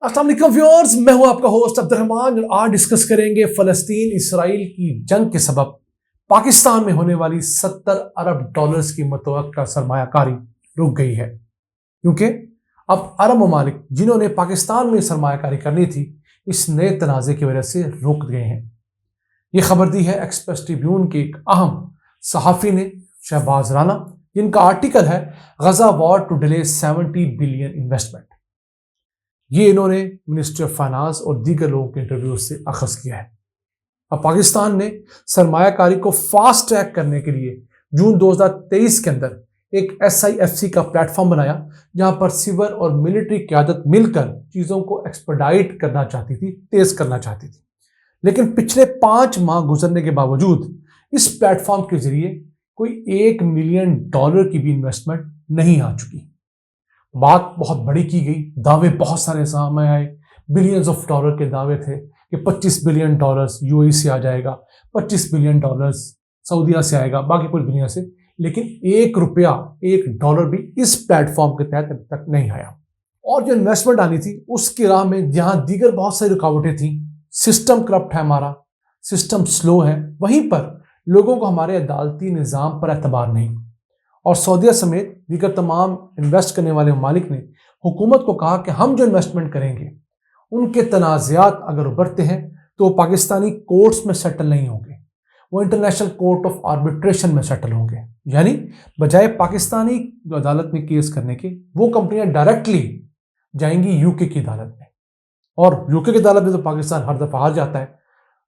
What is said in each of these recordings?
अस्सलाम वालेकुम व्यूअर्स, मैं हूं आपका होस्ट अब्दुर्रहमान और आज डिस्कस करेंगे फलस्तीन इसराइल की जंग के सबब पाकिस्तान में होने वाली 70 अरब डॉलर्स की मुतवक्का सरमायाकारी रुक गई है, क्योंकि अब अरब ममालिक जिन्होंने पाकिस्तान में सरमायाकारी करनी थी इस नए तनाज़े की वजह से रुक गए हैं। ये खबर दी है एक्सप्रेस ट्रिब्यून के एक अहम सहाफ़ी ने, शहबाज राना, जिनका आर्टिकल है Gaza war to delay 70 billion investment. ये इन्होंने मिनिस्ट्री ऑफ फाइनेंस और दीगर लोगों के इंटरव्यू से अखज़ किया है। अब पाकिस्तान ने सरमायाकारी को फास्ट ट्रैक करने के लिए जून 2023 के अंदर एक SIFC का प्लेटफॉर्म बनाया, जहां पर सिविल और मिलिट्री क़यादत मिलकर चीज़ों को एक्सपेडाइट करना चाहती थी, तेज़ करना चाहती थी। लेकिन पिछले 5 माह गुजरने के बावजूद इस प्लेटफॉर्म के जरिए कोई $1 मिलियन की भी इन्वेस्टमेंट नहीं आ चुकी। बात बहुत बड़ी की गई, दावे बहुत सारे सामने आए, बिलियंस ऑफ डॉलर के दावे थे कि 25 बिलियन डॉलर्स UAE से आ जाएगा, 25 बिलियन डॉलर्स सऊदीया से आएगा, बाकी पूरी दुनिया से, लेकिन $1 भी इस प्लेटफॉर्म के तहत अभी तक नहीं आया। और जो इन्वेस्टमेंट आनी थी उसकी राह में जहां दीगर बहुत सारी रुकावटें थी, सिस्टम करप्ट है, हमारा सिस्टम स्लो है, वहीं पर लोगों को हमारे अदालती निज़ाम पर एतबार नहीं। और सऊदीया समेत दीगर तमाम इन्वेस्ट करने वाले ममालिक ने हुकूमत को कहा कि हम जो इन्वेस्टमेंट करेंगे उनके तनाज़ात अगर उभरते हैं तो पाकिस्तानी कोर्ट्स में सेटल नहीं होंगे, वो इंटरनेशनल कोर्ट ऑफ आर्बिट्रेशन में सेटल होंगे। यानी बजाय पाकिस्तानी जो अदालत में केस करने के, वो कंपनियां डायरेक्टली जाएंगी UK की अदालत में, और UK की अदालत में तो पाकिस्तान हर दफ़ा हार जाता है।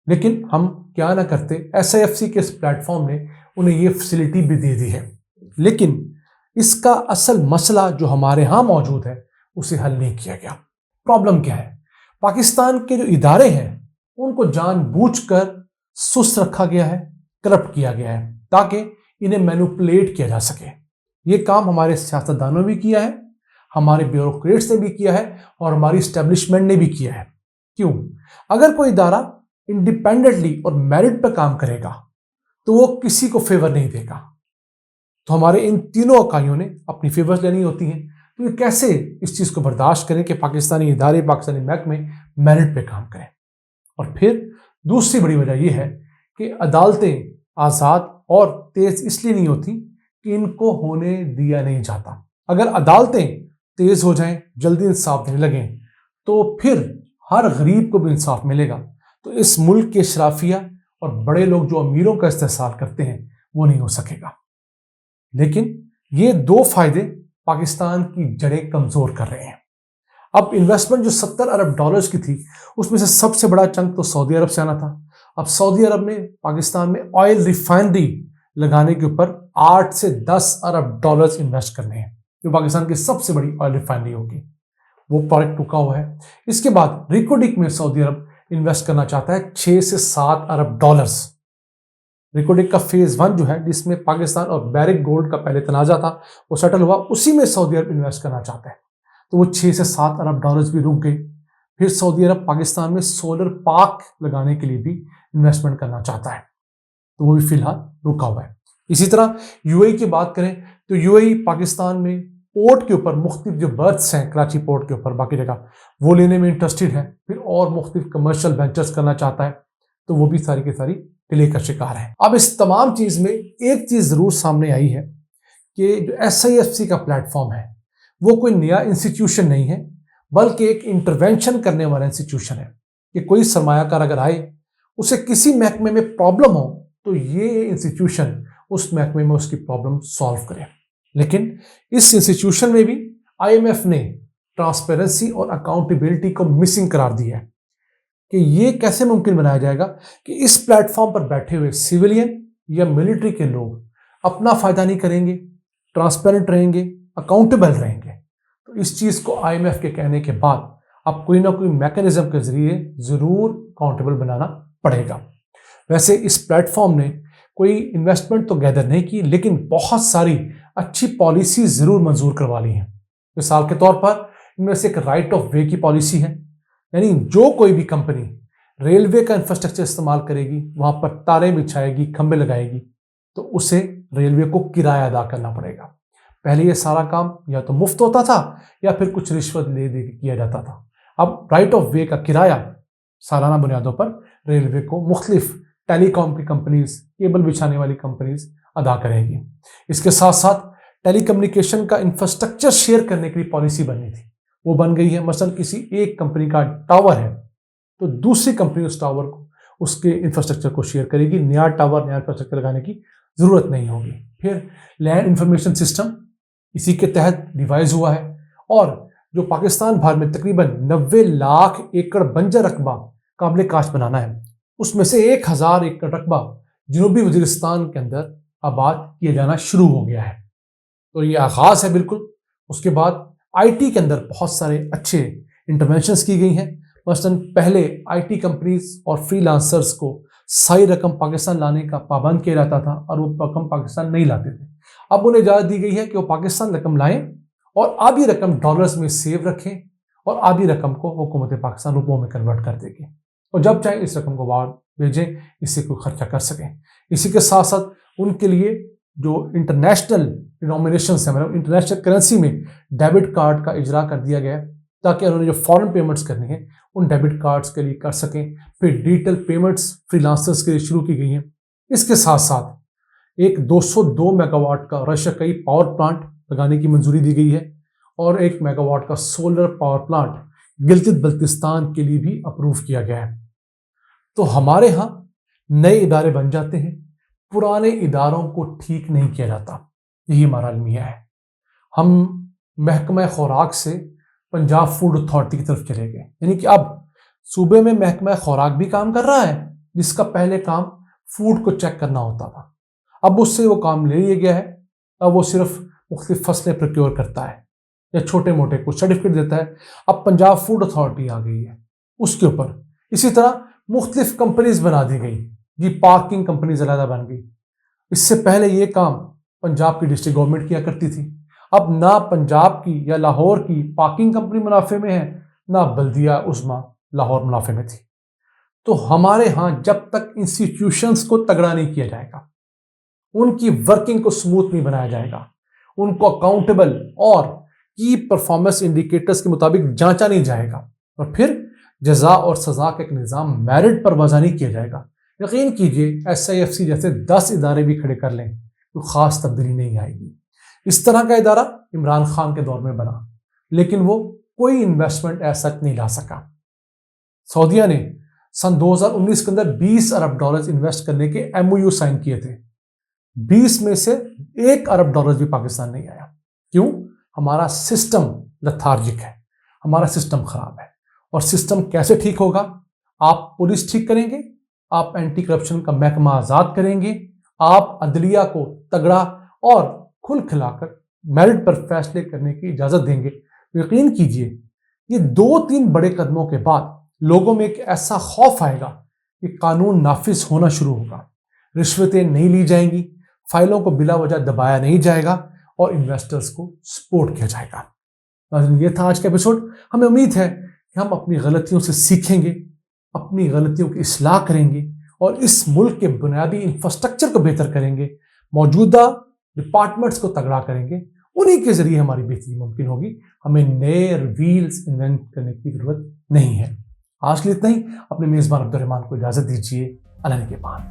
लेकिन हम क्या ना करते, SIFC के इस प्लेटफॉर्म ने उन्हें ये फैसिलिटी भी दे दी है। लेकिन इसका असल मसला जो हमारे यहाँ मौजूद है उसे हल नहीं किया गया। प्रॉब्लम क्या है? पाकिस्तान के जो इदारे हैं उनको जानबूझकर सुस्त रखा गया है, करप्ट किया गया है, ताकि इन्हें मैनिपुलेट किया जा सके। ये काम हमारे सियासतदानों ने भी किया है, हमारे ब्यूरोक्रेट्स ने भी किया है, और हमारी इस्टेब्लिशमेंट ने भी किया है। क्यों? अगर कोई इदारा इंडिपेंडेंटली और मेरिट पर काम करेगा तो वो किसी को फेवर नहीं देगा। तो हमारे इन तीनों इकाइयों ने अपनी फेवर्स लेनी होती हैं, तो ये कैसे इस चीज़ को बर्दाश्त करें कि पाकिस्तानी इदारे, पाकिस्तानी महकमे मेरिट पे काम करें। और फिर दूसरी बड़ी वजह यह है कि अदालतें आज़ाद और तेज़ इसलिए नहीं होती कि इनको होने दिया नहीं जाता। अगर अदालतें तेज़ हो जाएं, जल्दी इंसाफ देने लगें, तो फिर हर गरीब को भी इंसाफ मिलेगा। तो इस मुल्क के शराफिया और बड़े लोग जो अमीरों का इस्तेहसाल करते हैं वो नहीं हो सकेगा। लेकिन ये 2 फायदे पाकिस्तान की जड़ें कमज़ोर कर रहे हैं। अब इन्वेस्टमेंट जो 70 अरब डॉलर्स की थी उसमें से सबसे बड़ा चंक तो सऊदी अरब से आना था। अब सऊदी अरब ने पाकिस्तान में ऑयल रिफाइनरी लगाने के ऊपर 8 से 10 अरब डॉलर्स इन्वेस्ट करने हैं, जो पाकिस्तान की सबसे बड़ी ऑयल रिफाइनरी होगी। वो प्रोजेक्ट रुका हुआ है। इसके बाद रिकोडिक में सऊदी अरब इन्वेस्ट करना चाहता है 6 से 7 अरब डॉलर्स। रिकोडिक का फेज़ 1 जो है, जिसमें पाकिस्तान और बैरिक गोल्ड का पहले तनाज़ा था, वो सेटल हुआ, उसी में सऊदी अरब इन्वेस्ट करना चाहता है। तो वो 6 से 7 अरब डॉलर्स भी रुक गए। फिर सऊदी अरब पाकिस्तान में सोलर पार्क लगाने के लिए भी इन्वेस्टमेंट करना चाहता है, तो वो भी फिलहाल रुका हुआ है। इसी तरह UAE की बात करें तो UAE पाकिस्तान में पोर्ट के ऊपर मुख्तलिफ जो बर्थ्स हैं, कराची पोर्ट के ऊपर, बाकी जगह, वो लेने में इंटरेस्टेड है। फिर और मुख्तलिफ कमर्शियल वेंचर्स करना चाहता है, तो वो भी सारी की सारी डिले का शिकार है। अब इस तमाम चीज़ में एक चीज़ ज़रूर सामने आई है कि जो SIFC का प्लेटफॉर्म है वो कोई नया इंस्टीट्यूशन नहीं है, बल्कि एक इंटरवेंशन करने वाला इंस्टीट्यूशन है कि कोई सरमायाकार अगर आए, उसे किसी महकमे में प्रॉब्लम हो, तो ये इंस्टीट्यूशन उस महकमे में उसकी प्रॉब्लम सॉल्व करे। लेकिन इस इंस्टीट्यूशन में भी IMF ने ट्रांसपेरेंसी और अकाउंटेबिलिटी को मिसिंग करार दिया है कि ये कैसे मुमकिन बनाया जाएगा कि इस प्लेटफॉर्म पर बैठे हुए सिविलियन या मिलिट्री के लोग अपना फ़ायदा नहीं करेंगे, ट्रांसपेरेंट रहेंगे, अकाउंटेबल रहेंगे। तो इस चीज़ को IMF के कहने के बाद अब कोई ना कोई मैकेनिज्म के ज़रिए ज़रूर अकाउंटेबल बनाना पड़ेगा। वैसे इस प्लेटफॉर्म ने कोई इन्वेस्टमेंट तो गैदर नहीं की, लेकिन बहुत सारी अच्छी पॉलिसी ज़रूर मंजूर करवा ली हैं। मिसाल के तौर पर इनमें से एक राइट ऑफ वे की पॉलिसी है, यानी जो कोई भी कंपनी रेलवे का इंफ्रास्ट्रक्चर इस्तेमाल करेगी, वहाँ पर तारें बिछाएगी, खंबे लगाएगी, तो उसे रेलवे को किराया अदा करना पड़ेगा। पहले ये सारा काम या तो मुफ्त होता था या फिर कुछ रिश्वत ले दे के किया जाता था। اب رائٹ آف وے کا کرایہ سالانہ بنیادوں پر ریلوے کو مختلف ٹیلی کام کی کمپنیز، کیبل بچھانے والی کمپنیز ادا کریں گی۔ اس کے ساتھ ساتھ ٹیلی کمیونیکیشن کا انفراسٹرکچر شیئر کرنے کی پالیسی بننی تھی، وہ بن گئی ہے۔ مثلا کسی ایک کمپنی کا ٹاور ہے تو دوسری کمپنی اس ٹاور کو، اس کے انفراسٹرکچر کو شیئر کرے گی، نیا ٹاور، نیا انفراسٹرکچر لگانے کی ضرورت نہیں ہوگی۔ پھر لینڈ انفارمیشن سسٹم اسی کے تحت ڈیوائز ہوا ہے، اور جو پاکستان بھر میں تقریباً 90 لاکھ ایکڑ بنجر رقبہ قابل کاشت بنانا ہے، اس میں سے 1000 ایکڑ رقبہ جنوبی وزیرستان کے اندر آباد کیا جانا شروع ہو گیا ہے۔ تو یہ آغاز ہے بالکل۔ اس کے بعد آئی ٹی کے اندر بہت سارے اچھے انٹرونشنز کی گئی ہیں۔ مثلاً پہلے آئی ٹی کمپنیز اور فری لانسرز کو صحیح رقم پاکستان لانے کا پابند کیا جاتا تھا، اور وہ رقم پاکستان نہیں لاتے تھے۔ اب انہیں اجازت دی گئی ہے کہ وہ پاکستان رقم لائیں اور آدھی رقم ڈالرز میں سیو رکھیں، اور آدھی رقم کو حکومت پاکستان روپوں میں کنورٹ کر دے گی، اور جب چاہیں اس رقم کو باہر بھیجیں، اس سے کوئی خرچہ کر سکیں۔ اسی کے ساتھ ساتھ ان کے لیے جو انٹرنیشنل ڈینومینیشنز ہیں، مطلب انٹرنیشنل کرنسی میں ڈیبٹ کارڈ کا اجرا کر دیا گیا ہے، تاکہ انہوں نے جو فورن پیمنٹس کرنی ہیں ان ڈیبٹ کارڈز کے لیے کر سکیں۔ پھر ڈیجیٹل پیمنٹس فری لانسرز کے لیے شروع کی گئی ہیں۔ اس کے ساتھ ساتھ ایک 202 میگا واٹ کا رشکئی پاور پلانٹ لگانے کی منظوری دی گئی ہے، اور 1 میگا واٹ کا solar power plant Gilgit Baltistan کے لیے بھی اپروو کیا گیا ہے۔ تو ہمارے ہاں نئے ادارے بن جاتے ہیں، پرانے اداروں کو ٹھیک نہیں کیا جاتا، یہی ہمارا المیہ ہے۔ ہم محکمہ خوراک سے پنجاب فوڈ اتھارٹی کی طرف چلے گئے، یعنی کہ اب صوبے میں محکمہ خوراک بھی کام کر رہا ہے، جس کا پہلے کام فوڈ کو چیک کرنا ہوتا تھا، اب اس سے وہ کام لے لیا گیا ہے۔ اب وہ صرف مختلف فصلیں پروکیور کرتا ہے یا چھوٹے موٹے کچھ سرٹیفکیٹ دیتا ہے۔ اب پنجاب فوڈ اتھارٹی آ گئی ہے اس کے اوپر۔ اسی طرح مختلف کمپنیز بنا دی گئی، جی پارکنگ کمپنیز علیحدہ بن گئی۔ اس سے پہلے یہ کام پنجاب کی ڈسٹرکٹ گورنمنٹ کیا کرتی تھی۔ اب نہ پنجاب کی یا لاہور کی پارکنگ کمپنی منافع میں ہے، نہ بلدیہ عظمیٰ لاہور منافع میں تھی۔ تو ہمارے ہاں جب تک انسٹیٹیوشنز کو تگڑا نہیں کیا جائے گا، ان کی ورکنگ کو سموتھ نہیں بنایا جائے گا، ان کو اکاؤنٹیبل اور کی پرفارمنس انڈیکیٹرز کے مطابق جانچا نہیں جائے گا، اور پھر جزا اور سزا کا ایک نظام میرٹ پر وضع نہیں کیا جائے گا، یقین کیجئے SIFC جیسے 10 ادارے بھی کھڑے کر لیں تو خاص تبدیلی نہیں آئے گی۔ اس طرح کا ادارہ عمران خان کے دور میں بنا، لیکن وہ کوئی انویسٹمنٹ ایسا نہیں لا سکا۔ سعودیہ نے سن 2019 کے اندر 20 ارب ڈالرز انویسٹ کرنے کے MOU سائن کیے تھے، 20 میں سے 1 ارب ڈالرز بھی پاکستان نہیں آیا۔ کیوں؟ ہمارا سسٹم لتھارجک ہے، ہمارا سسٹم خراب ہے۔ اور سسٹم کیسے ٹھیک ہوگا؟ آپ پولیس ٹھیک کریں گے، آپ اینٹی کرپشن کا محکمہ آزاد کریں گے، آپ عدلیہ کو تگڑا اور کھل کھلا کر میرٹ پر فیصلے کرنے کی اجازت دیں گے، یقین کیجئے یہ 2-3 بڑے قدموں کے بعد لوگوں میں ایک ایسا خوف آئے گا کہ قانون نافذ ہونا شروع ہوگا، رشوتیں نہیں لی جائیں گی، فائلوں کو بلا وجہ دبایا نہیں جائے گا، اور انویسٹرز کو سپورٹ کیا جائے گا۔ یہ تھا آج کا ایپیسوڈ۔ ہمیں امید ہے کہ ہم اپنی غلطیوں سے سیکھیں گے، اپنی غلطیوں کی اصلاح کریں گے، اور اس ملک کے بنیادی انفراسٹرکچر کو بہتر کریں گے، موجودہ ڈپارٹمنٹس کو تگڑا کریں گے، انہی کے ذریعے ہماری بہتری ممکن ہوگی۔ ہمیں نئے ویلز انوینٹ کرنے کی ضرورت نہیں ہے۔ آج کے لیے اتنا ہی۔ اپنے میزبان عبد الرحمان کو اجازت دیجیے۔ اللہ نگہبان۔